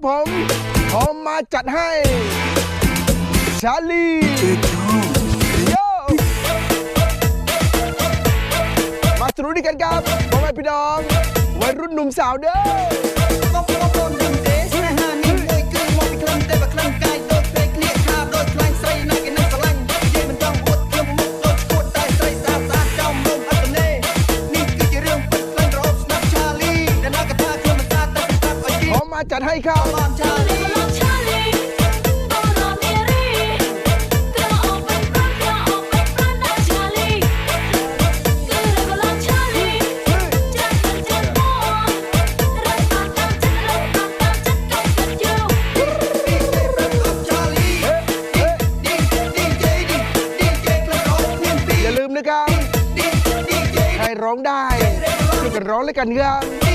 ผมมาจัดให้ชาลีโยมาสนุกกันครับพ่อแม่พี่น้องวัยรุ่นหนุ่มสาวเด้อจัดให้ครับอย่าลืมนะครับใครร้องได้ช่วยกันร้องเลยกันครับ